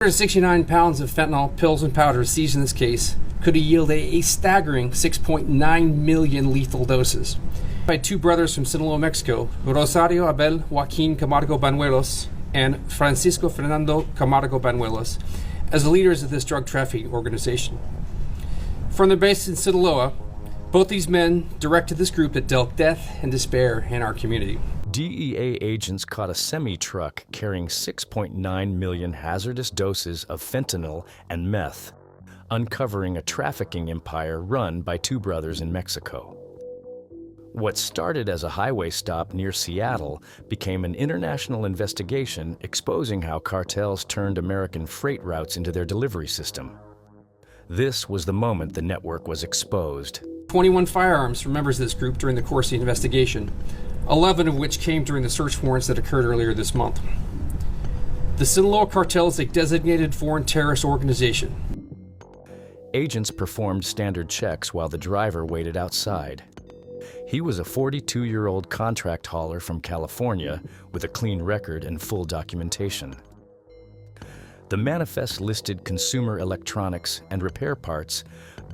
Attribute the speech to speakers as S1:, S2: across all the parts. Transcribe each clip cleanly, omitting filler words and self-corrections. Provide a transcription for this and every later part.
S1: 169 pounds of fentanyl, pills, and powder seized in this case could yield a staggering 6.9 million lethal doses. By two brothers from Sinaloa, Mexico, Rosario Abel Joaquin Camargo Banuelos and Francisco Fernando Camargo Banuelos, as the leaders of this drug trafficking organization. From their base in Sinaloa, both these men directed this group that dealt death and despair in our community.
S2: DEA agents caught a semi-truck carrying 6.9 million hazardous doses of fentanyl and meth, uncovering a trafficking empire run by two brothers in Mexico. What started as a highway stop near Seattle became an international investigation exposing how cartels turned American freight routes into their delivery system. This was the moment the network was exposed.
S1: 21 firearms from members of this group during the course of the investigation, 11 of which came during the search warrants that occurred earlier this month. The Sinaloa cartel is a designated foreign terrorist organization.
S2: Agents performed standard checks while the driver waited outside. He was a 42-year-old contract hauler from California with a clean record and full documentation. The manifest listed consumer electronics and repair parts,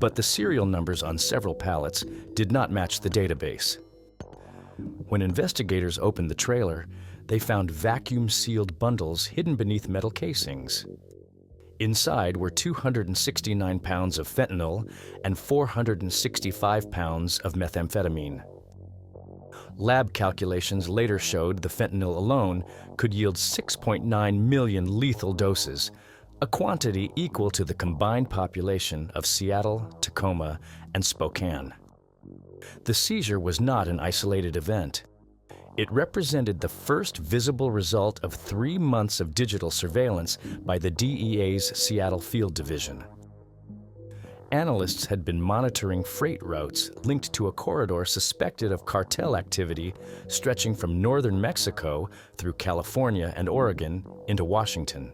S2: but the serial numbers on several pallets did not match the database. When investigators opened the trailer, they found vacuum-sealed bundles hidden beneath metal casings. Inside were 269 pounds of fentanyl and 465 pounds of methamphetamine. Lab calculations later showed the fentanyl alone could yield 6.9 million lethal doses, a quantity equal to the combined population of Seattle, Tacoma, and Spokane. The seizure was not an isolated event. It represented the first visible result of 3 months of digital surveillance by the DEA's Seattle Field Division. Analysts had been monitoring freight routes linked to a corridor suspected of cartel activity stretching from northern Mexico through California and Oregon into Washington.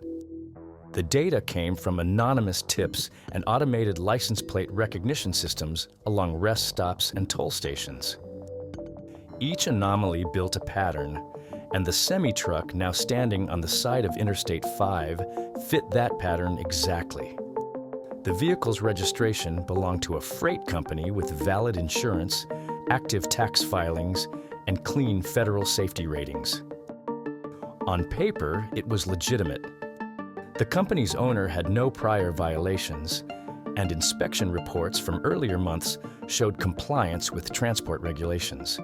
S2: The data came from anonymous tips and automated license plate recognition systems along rest stops and toll stations. Each anomaly built a pattern, and the semi-truck now standing on the side of Interstate 5 fit that pattern exactly. The vehicle's registration belonged to a freight company with valid insurance, active tax filings, and clean federal safety ratings. On paper, it was legitimate. The company's owner had no prior violations, and inspection reports from earlier months showed compliance with transport regulations.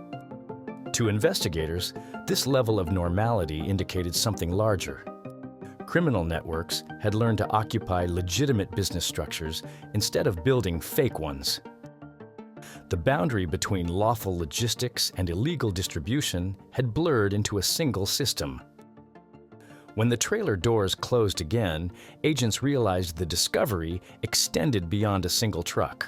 S2: To investigators, this level of normality indicated something larger. Criminal networks had learned to occupy legitimate business structures instead of building fake ones. The boundary between lawful logistics and illegal distribution had blurred into a single system. When the trailer doors closed again, agents realized the discovery extended beyond a single truck.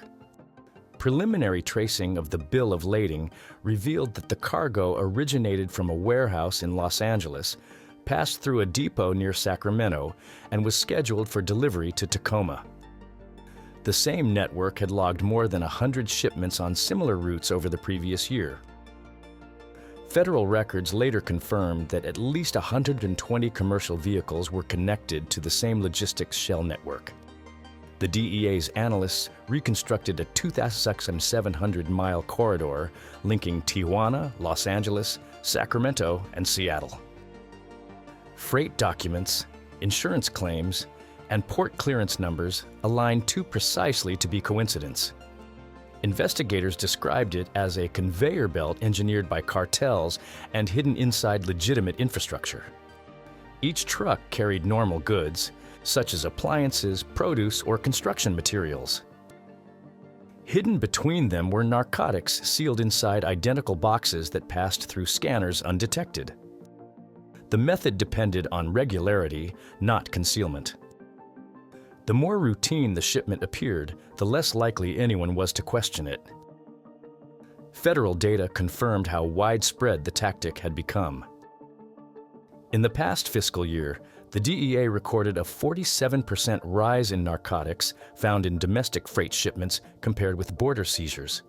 S2: Preliminary tracing of the bill of lading revealed that the cargo originated from a warehouse in Los Angeles, passed through a depot near Sacramento, and was scheduled for delivery to Tacoma. The same network had logged more than 100 shipments on similar routes over the previous year. Federal records later confirmed that at least 120 commercial vehicles were connected to the same logistics shell network. The DEA's analysts reconstructed a 2,700-mile corridor linking Tijuana, Los Angeles, Sacramento, and Seattle. Freight documents, insurance claims, and port clearance numbers aligned too precisely to be coincidence. Investigators described it as a conveyor belt engineered by cartels and hidden inside legitimate infrastructure. Each truck carried normal goods, such as appliances, produce, or construction materials. Hidden between them were narcotics sealed inside identical boxes that passed through scanners undetected. The method depended on regularity, not concealment. The more routine the shipment appeared, the less likely anyone was to question it. Federal data confirmed how widespread the tactic had become. In the past fiscal year, the DEA recorded a 47% rise in narcotics found in domestic freight shipments compared with border seizures.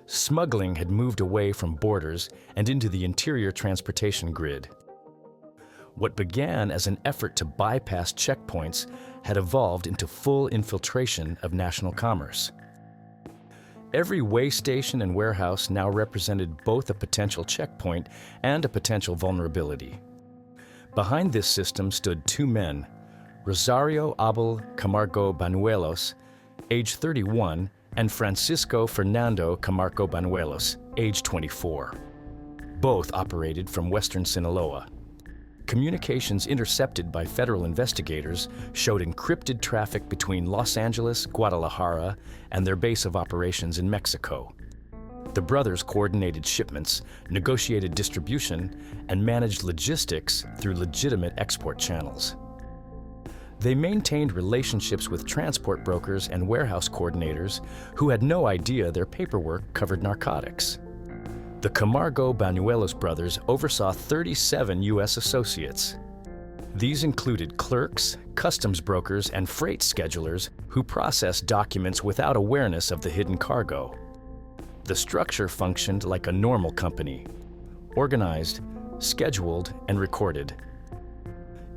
S2: Smuggling had moved away from borders and into the interior transportation grid. What began as an effort to bypass checkpoints had evolved into full infiltration of national commerce. Every weigh station and warehouse now represented both a potential checkpoint and a potential vulnerability. Behind this system stood two men, Rosario Abel Camargo Banuelos, age 31, and Francisco Fernando Camargo Banuelos, age 24. Both operated from Western Sinaloa. Communications intercepted by federal investigators showed encrypted traffic between Los Angeles, Guadalajara, and their base of operations in Mexico. The brothers coordinated shipments, negotiated distribution, and managed logistics through legitimate export channels. They maintained relationships with transport brokers and warehouse coordinators who had no idea their paperwork covered narcotics. The Camargo Banuelos brothers oversaw 37 U.S. associates. These included clerks, customs brokers, and freight schedulers who processed documents without awareness of the hidden cargo. The structure functioned like a normal company, organized, scheduled, and recorded.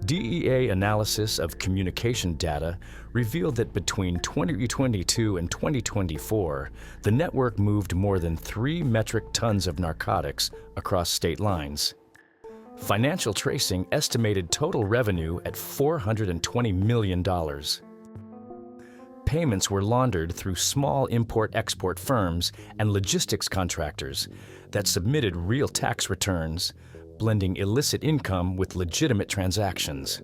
S2: DEA analysis of communication data revealed that between 2022 and 2024, the network moved more than 3 metric tons of narcotics across state lines. Financial tracing estimated total revenue at $420 million. Payments were laundered through small import-export firms and logistics contractors that submitted real tax returns, blending illicit income with legitimate transactions.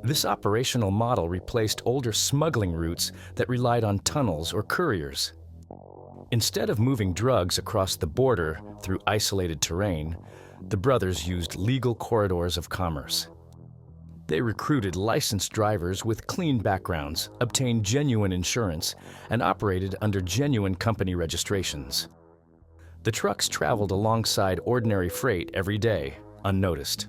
S2: This operational model replaced older smuggling routes that relied on tunnels or couriers. Instead of moving drugs across the border through isolated terrain, the brothers used legal corridors of commerce. They recruited licensed drivers with clean backgrounds, obtained genuine insurance, and operated under genuine company registrations. The trucks traveled alongside ordinary freight every day, unnoticed.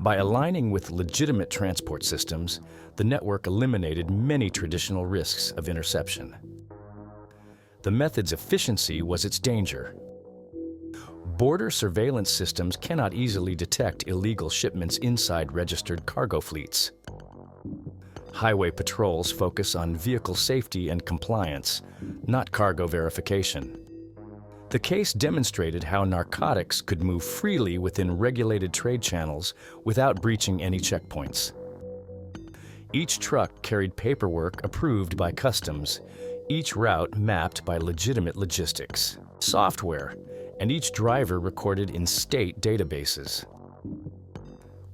S2: By aligning with legitimate transport systems, the network eliminated many traditional risks of interception. The method's efficiency was its danger. Border surveillance systems cannot easily detect illegal shipments inside registered cargo fleets. Highway patrols focus on vehicle safety and compliance, not cargo verification. The case demonstrated how narcotics could move freely within regulated trade channels without breaching any checkpoints. Each truck carried paperwork approved by customs, each route mapped by legitimate logistics, software, and each driver recorded in state databases.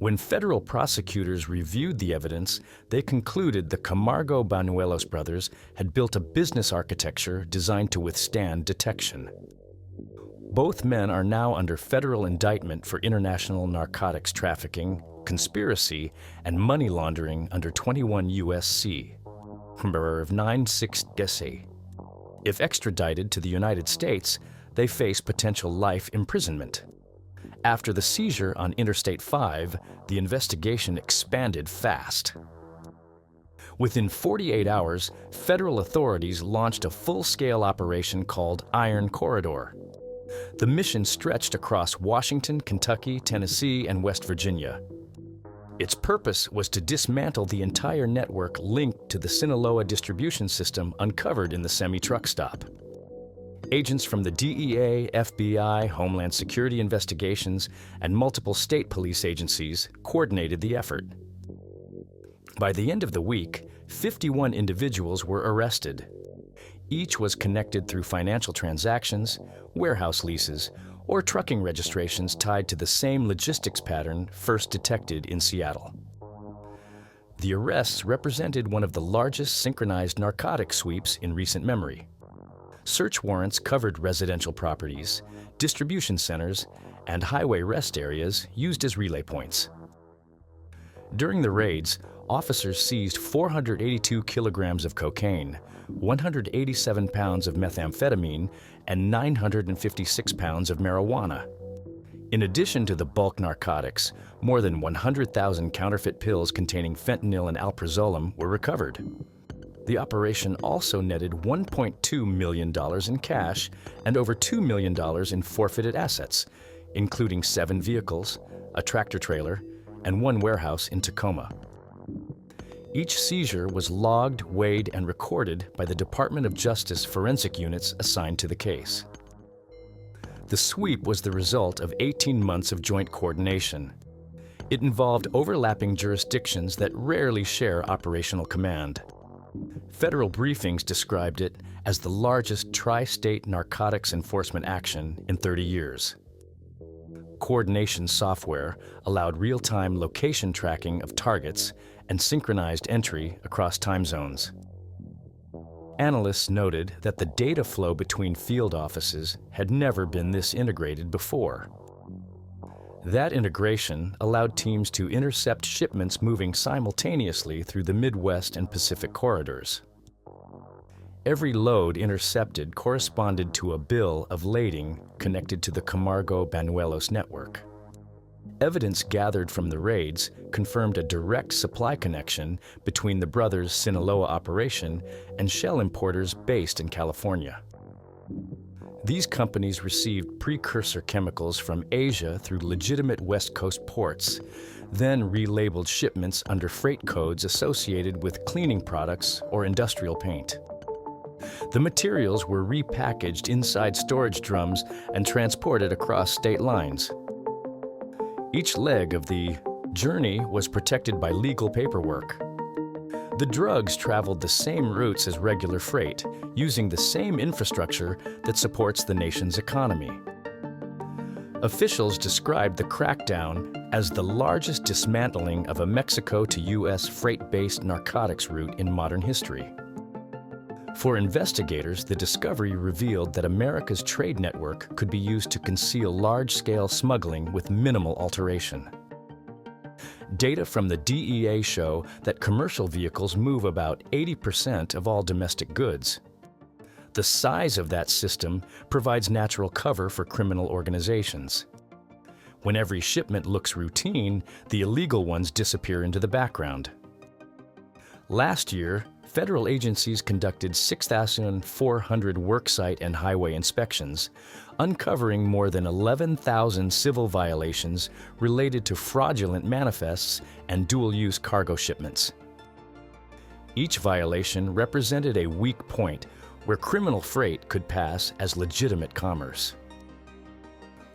S2: When federal prosecutors reviewed the evidence, they concluded the Camargo Banuelos brothers had built a business architecture designed to withstand detection. Both men are now under federal indictment for international narcotics trafficking, conspiracy, and money laundering under 21 U.S.C. Number 96 If extradited to the United States, they face potential life imprisonment. After the seizure on Interstate 5, the investigation expanded fast. Within 48 hours, federal authorities launched a full-scale operation called Iron Corridor. The mission stretched across Washington, Kentucky, Tennessee, and West Virginia. Its purpose was to dismantle the entire network linked to the Sinaloa distribution system uncovered in the semi-truck stop. Agents from the DEA, FBI, Homeland Security investigations, and multiple state police agencies coordinated the effort. By the end of the week, 51 individuals were arrested. Each was connected through financial transactions, warehouse leases, or trucking registrations tied to the same logistics pattern first detected in Seattle. The arrests represented one of the largest synchronized narcotic sweeps in recent memory. Search warrants covered residential properties, distribution centers, and highway rest areas used as relay points. During the raids, officers seized 482 kilograms of cocaine, 187 pounds of methamphetamine, and 956 pounds of marijuana. In addition to the bulk narcotics, more than 100,000 counterfeit pills containing fentanyl and alprazolam were recovered. The operation also netted $1.2 million in cash and over $2 million in forfeited assets, including 7 vehicles, a tractor-trailer, and one warehouse in Tacoma. Each seizure was logged, weighed, and recorded by the Department of Justice forensic units assigned to the case. The sweep was the result of 18 months of joint coordination. It involved overlapping jurisdictions that rarely share operational command. Federal briefings described it as the largest tri-state narcotics enforcement action in 30 years. Coordination software allowed real-time location tracking of targets and synchronized entry across time zones. Analysts noted that the data flow between field offices had never been this integrated before. That integration allowed teams to intercept shipments moving simultaneously through the Midwest and Pacific corridors. Every load intercepted corresponded to a bill of lading connected to the Camargo-Banuelos network. Evidence gathered from the raids confirmed a direct supply connection between the brothers' Sinaloa operation and shell importers based in California. These companies received precursor chemicals from Asia through legitimate West Coast ports, then relabeled shipments under freight codes associated with cleaning products or industrial paint. The materials were repackaged inside storage drums and transported across state lines. Each leg of the journey was protected by legal paperwork. The drugs traveled the same routes as regular freight, using the same infrastructure that supports the nation's economy. Officials described the crackdown as the largest dismantling of a Mexico to U.S. freight-based narcotics route in modern history. For investigators, the discovery revealed that America's trade network could be used to conceal large-scale smuggling with minimal alteration. Data from the DEA show that commercial vehicles move about 80% of all domestic goods. The size of that system provides natural cover for criminal organizations. When every shipment looks routine, the illegal ones disappear into the background. Last year, federal agencies conducted 6,400 worksite and highway inspections, uncovering more than 11,000 civil violations related to fraudulent manifests and dual-use cargo shipments. Each violation represented a weak point where criminal freight could pass as legitimate commerce.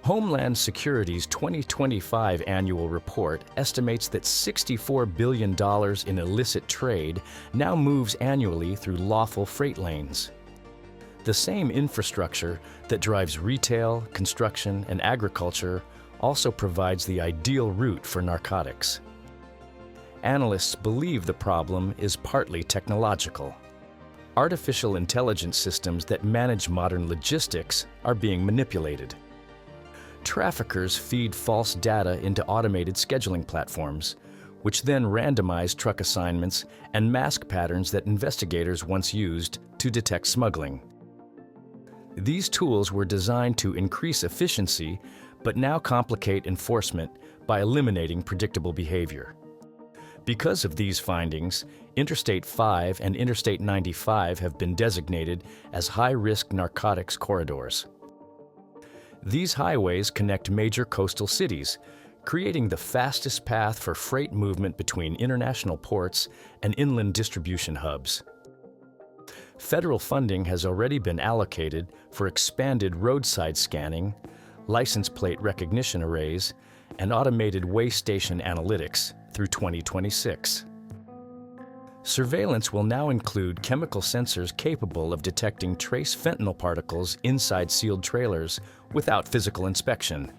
S2: Homeland Security's 2025 annual report estimates that $64 billion in illicit trade now moves annually through lawful freight lanes. The same infrastructure that drives retail, construction, and agriculture also provides the ideal route for narcotics. Analysts believe the problem is partly technological. Artificial intelligence systems that manage modern logistics are being manipulated. Traffickers feed false data into automated scheduling platforms, which then randomize truck assignments and mask patterns that investigators once used to detect smuggling. These tools were designed to increase efficiency, but now complicate enforcement by eliminating predictable behavior. Because of these findings, Interstate 5 and Interstate 95 have been designated as high-risk narcotics corridors. These highways connect major coastal cities, creating the fastest path for freight movement between international ports and inland distribution hubs. Federal funding has already been allocated for expanded roadside scanning, license plate recognition arrays, and automated weigh station analytics through 2026. Surveillance will now include chemical sensors capable of detecting trace fentanyl particles inside sealed trailers without physical inspection.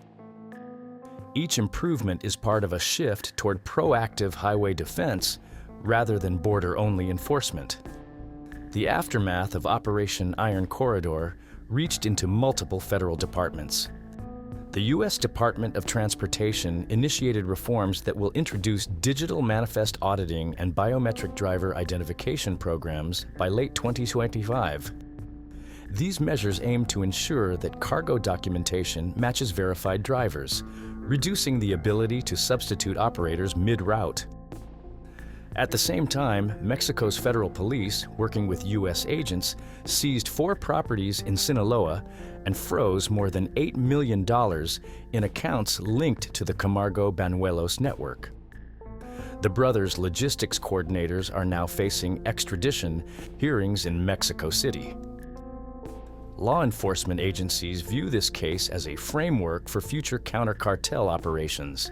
S2: Each improvement is part of a shift toward proactive highway defense rather than border-only enforcement. The aftermath of Operation Iron Corridor reached into multiple federal departments. The U.S. Department of Transportation initiated reforms that will introduce digital manifest auditing and biometric driver identification programs by late 2025. These measures aim to ensure that cargo documentation matches verified drivers, reducing the ability to substitute operators mid-route. At the same time, Mexico's federal police, working with U.S. agents, seized 4 properties in Sinaloa and froze more than $8 million in accounts linked to the Camargo Banuelos network. The brothers' logistics coordinators are now facing extradition hearings in Mexico City. Law enforcement agencies view this case as a framework for future counter-cartel operations.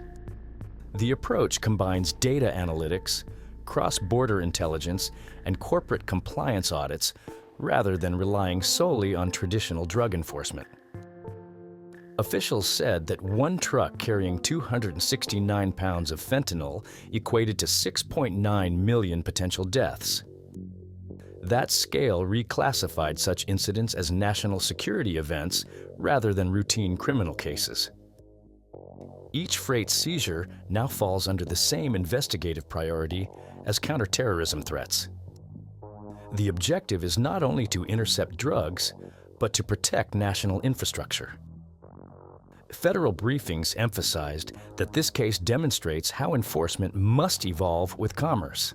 S2: The approach combines data analytics, cross-border intelligence, and corporate compliance audits rather than relying solely on traditional drug enforcement. Officials said that one truck carrying 269 pounds of fentanyl equated to 6.9 million potential deaths. That scale reclassified such incidents as national security events rather than routine criminal cases. Each freight seizure now falls under the same investigative priority as counterterrorism threats. The objective is not only to intercept drugs, but to protect national infrastructure. Federal briefings emphasized that this case demonstrates how enforcement must evolve with commerce.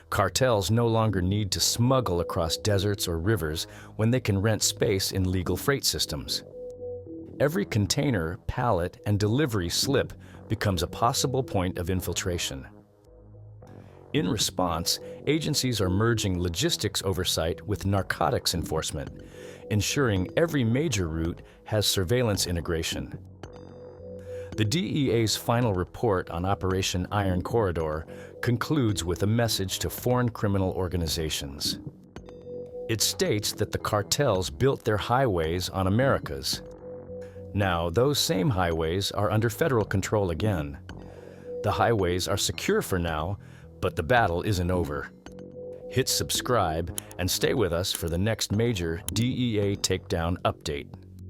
S2: Cartels no longer need to smuggle across deserts or rivers when they can rent space in legal freight systems. Every container, pallet, and delivery slip becomes a possible point of infiltration. In response, agencies are merging logistics oversight with narcotics enforcement, ensuring every major route has surveillance integration. The DEA's final report on Operation Iron Corridor concludes with a message to foreign criminal organizations. It states that the cartels built their highways on Americas. Now, those same highways are under federal control again. The highways are secure for now, but the battle isn't over. Hit subscribe and stay with us for the next major DEA takedown update.